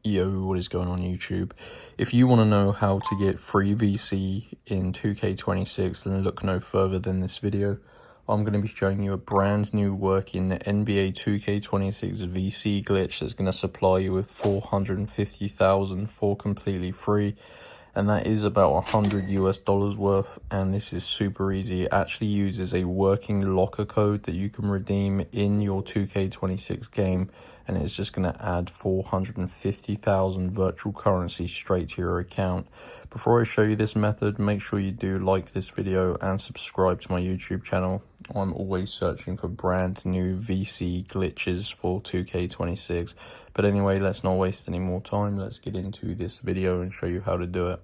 Yo, what is going on YouTube? If you want to know how to get free VC in 2K26, then look no further than this video. I'm going to be showing you a brand new working NBA 2K26 VC glitch that's going to supply you with 450,000 for completely free. And that is about $100 worth, and this is super easy. It actually uses a working locker code that you can redeem in your 2K26 game, and it's just going to add 450,000 virtual currency straight to your account. Before I show you this method, make sure you do like this video and subscribe to my YouTube channel. I'm always searching for brand new VC glitches for 2K26. But anyway, let's not waste any more time. Let's get into this video and show you how to do it.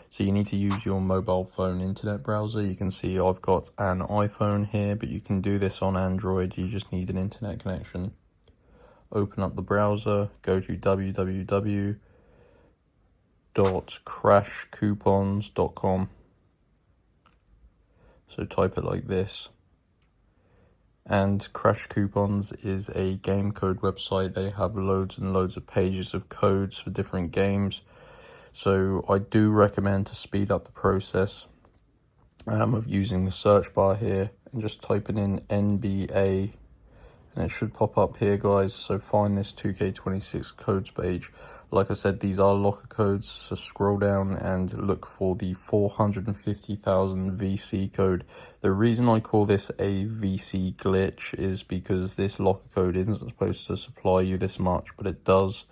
So you need to use your mobile phone internet browser. You can see I've got an iPhone here, but you can do this on Android. You just need an internet connection. Open up the browser, go to www.crashcoupons.com. So type it like this. And Crash Coupons is a game code website. They have loads and loads of pages of codes for different games. So I do recommend to speed up the process of using the search bar here and just typing in NBA, and it should pop up here, guys. So find this 2K26 codes page. Like I said, these are locker codes, so scroll down and look for the 450,000 VC code. The reason I call this a VC glitch is because this locker code isn't supposed to supply you this much, but it does.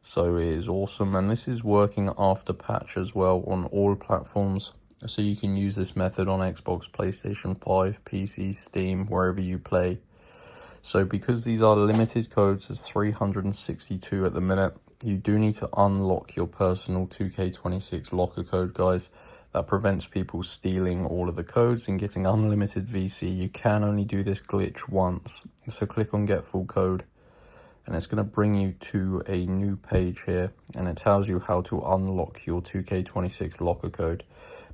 So it is awesome, and this is working after patch as well on all platforms. So you can use this method on Xbox, PlayStation 5, PC, Steam, wherever you play. So because these are limited codes, there's 362 at the minute, you do need to unlock your personal 2K26 locker code, guys. That prevents people stealing all of the codes and getting unlimited VC. You can only do this glitch once. So click on get full code, and it's going to bring you to a new page here, and it tells you how to unlock your 2K26 locker code.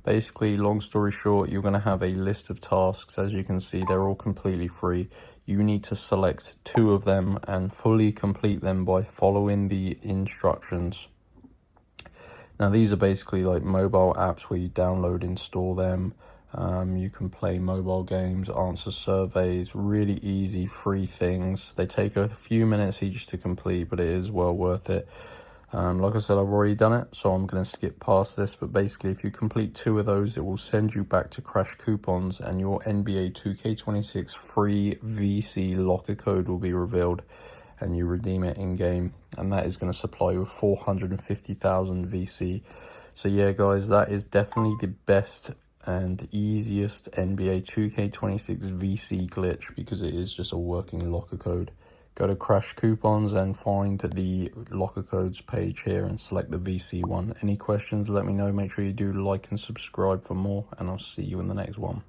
Basically, long story short, you're going to have a list of tasks. As you can see, they're all completely free. You need to select 2 of them and fully complete them by following the instructions. Now, these are basically like mobile apps where you download, install them. You can play mobile games, answer surveys, really easy, free things. They take a few minutes each to complete, but it is well worth it. Like I said, I've already done it, so I'm going to skip past this. But basically, if you complete 2 of those, it will send you back to Crash Coupons, and your NBA 2K26 free VC locker code will be revealed, and you redeem it in-game. And that is going to supply you with 450,000 VC. So yeah, guys, that is definitely the best and easiest NBA 2K26 VC glitch, because it is just a working locker code. Go to Crash Coupons and find the locker codes page here and select the VC one. Any questions, let me know. Make sure you do like and subscribe for more, and I'll see you in the next one.